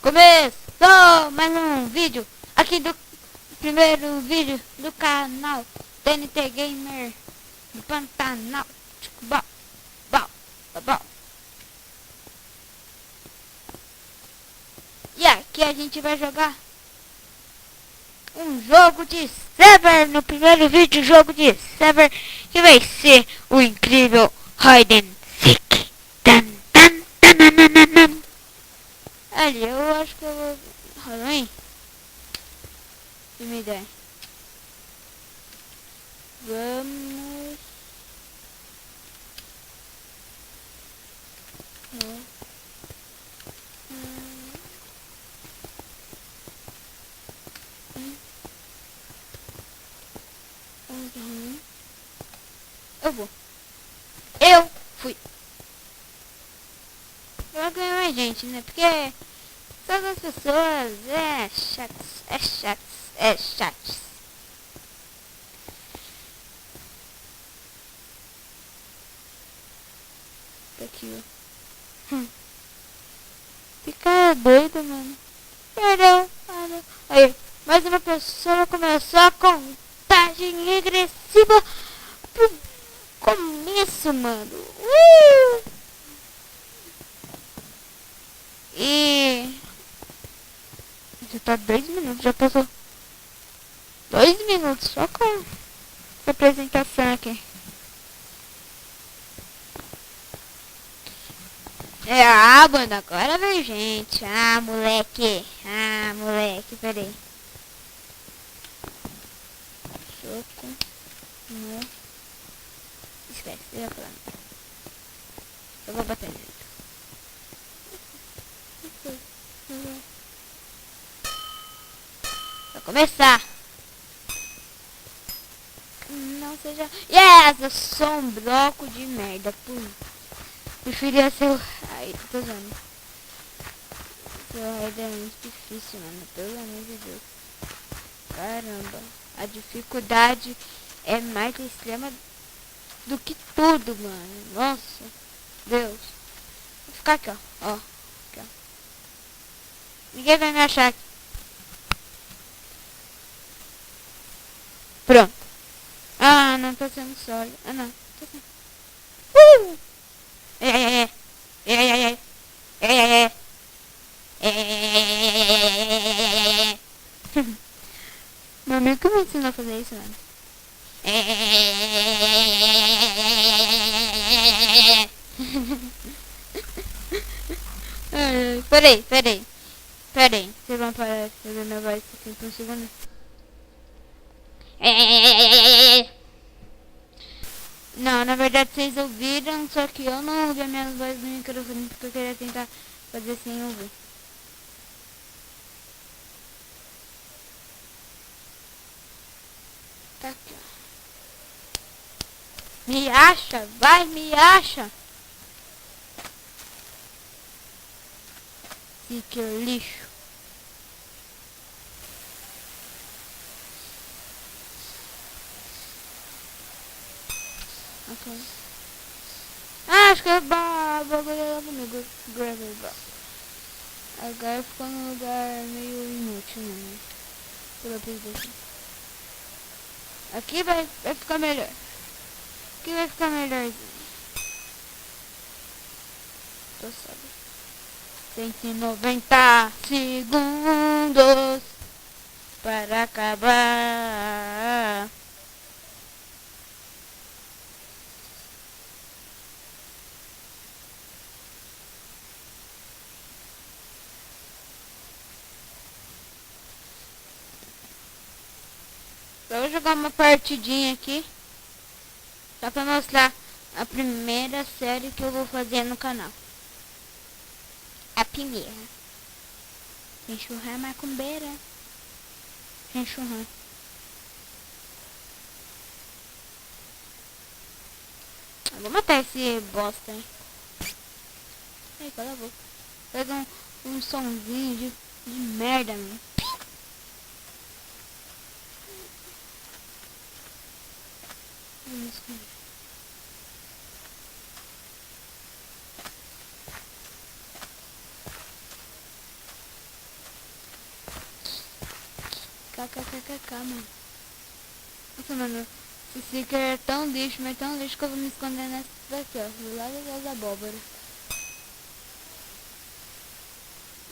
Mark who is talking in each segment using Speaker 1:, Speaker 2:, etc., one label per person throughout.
Speaker 1: Começou mais um vídeo aqui do primeiro vídeo do canal TNT Gamer do Pantanal. Bom, bom. E aqui a gente vai jogar um jogo de server no primeiro vídeo, jogo de server que vai ser o incrível Hide and Seek. Ali, eu acho que eu vou... Halloween? Que me ideia. Vamos... Eu vou. Eu fui. Eu vou ganhar mais gente, né? Porque todas as pessoas é chatos. Aqui, ó. Fica doido, mano. Perdeu. Aí, mais uma pessoa começou a contagem regressiva pro começo, mano. E já tá 2 minutos, já passou 2 minutos só com essa apresentação aqui. Mano, agora vem gente. Moleque, peraí. Soco. Não. Esquece, eu ia falar. Eu vou bater nele. Vai começar. Não seja... Yes, eu sou um bloco de merda. Preferia ser o... Ai, tô zoando. Seu raid é muito difícil, mano. Pelo amor de Deus. Caramba. A dificuldade é mais extrema do que tudo, mano. Nossa. Deus. Vou ficar aqui, ó. Aqui, ó. Ninguém vai me achar aqui. Pronto. Não tô sendo sólido. Não. Tô sendo... Meu amigo me ensinou a fazer isso, mano. Peraí. Vocês vão parar de fazer minha voz aqui por um segundo? Não, na verdade vocês ouviram, só que eu não ouvi a minha voz no microfone porque eu queria tentar fazer sem ouvir. Tá aqui, ó. Me acha, vai, me acha. Que lixo. Ok. Acho que é bagulho lá comigo. Gravel. Agora ficou num lugar meio inútil, né? Pela presidência. Aqui vai ficar melhor. Aqui vai ficar melhorzinho. Tô sabe. 190 segundos para acabar. Eu vou jogar uma partidinha aqui. Só pra mostrar a primeira série que eu vou fazer no canal. A primeira. Sem churrar macumbeira. Sem churrar. Eu vou matar esse bosta aí. Ai, cala a boca. Faz um somzinho de merda, mano. kkkk, mano. Nossa, mano, esse sticker é tão lixo, mas tão lixo que eu vou me esconder nessa daqui, ó. Do lado das abóboras.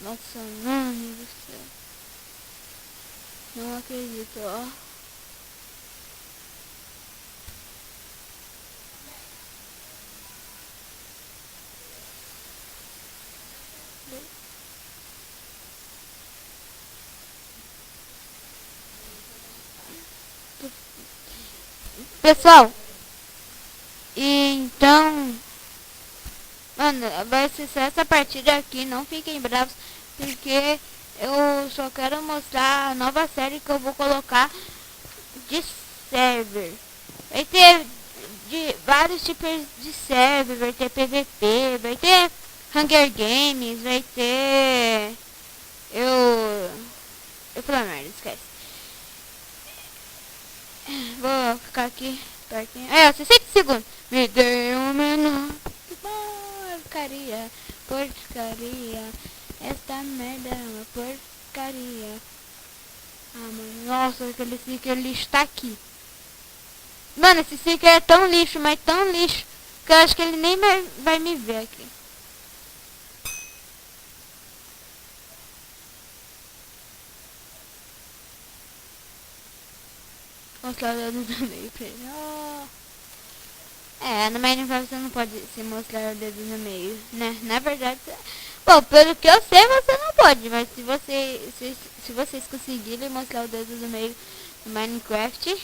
Speaker 1: Nossa, mano do céu. Não acredito, ó. Pessoal, então, mano, vai ser só essa partida aqui, não fiquem bravos, porque eu só quero mostrar a nova série que eu vou colocar de server. Vai ter de vários tipos de server, vai ter PVP, vai ter Hunger Games, vai ter... Eu falei merda, esquece. Vou ficar aqui pertinho. 60 segundos. Me dê um minuto. Que porcaria, porcaria. Esta merda é uma porcaria. Ah, mano, nossa, aquele sticker lixo tá aqui. Mano, esse sticker é tão lixo, mas tão lixo, que eu acho que ele nem vai me ver aqui. Mostrar o dedo do meio pra ele. Oh. No Minecraft você não pode se mostrar o dedo no meio, né? Na verdade, bom, pelo que eu sei você não pode, mas se vocês conseguirem mostrar o dedo do meio no Minecraft,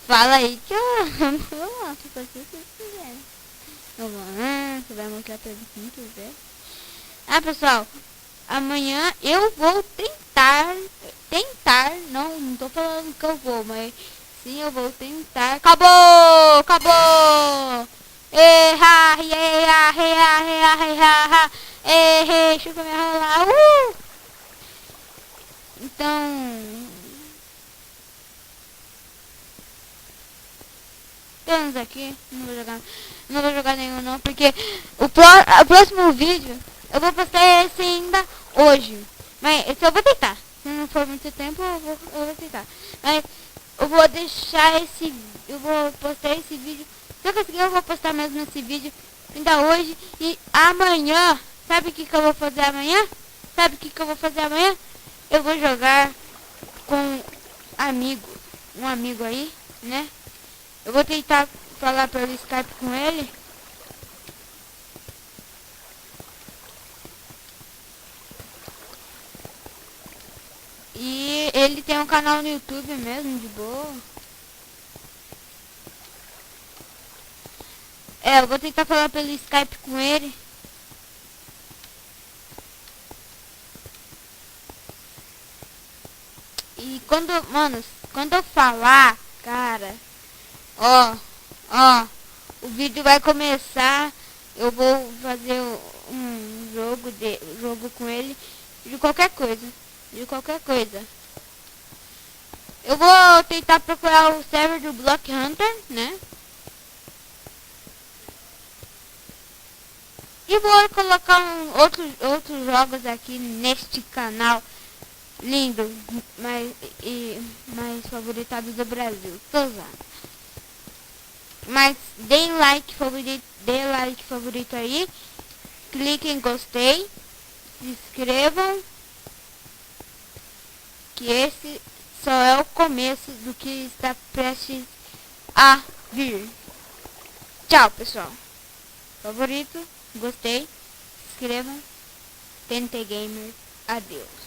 Speaker 1: fala aí que eu mostro pra vocês se quiserem. Você vai mostrar pra eles quem quiser. Ah, pessoal, amanhã eu vou tentar, não tô falando que eu vou, mas sim, eu vou tentar. Acabou! Chupa minha rola. Então, temos aqui, não vou jogar nenhum não, porque o próximo vídeo eu vou postar esse ainda hoje. Mas esse eu vou tentar. Se não for muito tempo, eu vou tentar. Mas eu vou deixar eu vou postar esse vídeo. Se eu conseguir, eu vou postar mesmo esse vídeo ainda hoje. E amanhã, sabe o que eu vou fazer amanhã? Eu vou jogar com um amigo aí, né? Eu vou tentar falar pelo Skype com ele. E ele tem um canal no YouTube mesmo, de boa. Eu vou tentar falar pelo Skype com ele. E quando eu falar, cara, o vídeo vai começar. Eu vou fazer um jogo com ele de qualquer coisa. Eu vou tentar procurar o server do Block Hunter, né? E vou colocar outros jogos aqui neste canal lindo, mais favoritado do Brasil. Tô usando. Mas dê like favorito aí. Clique em gostei. Se inscrevam. Que esse só é o começo do que está prestes a vir. Tchau, pessoal. Favorito, gostei, se inscrevam. TNT Gamer, adeus.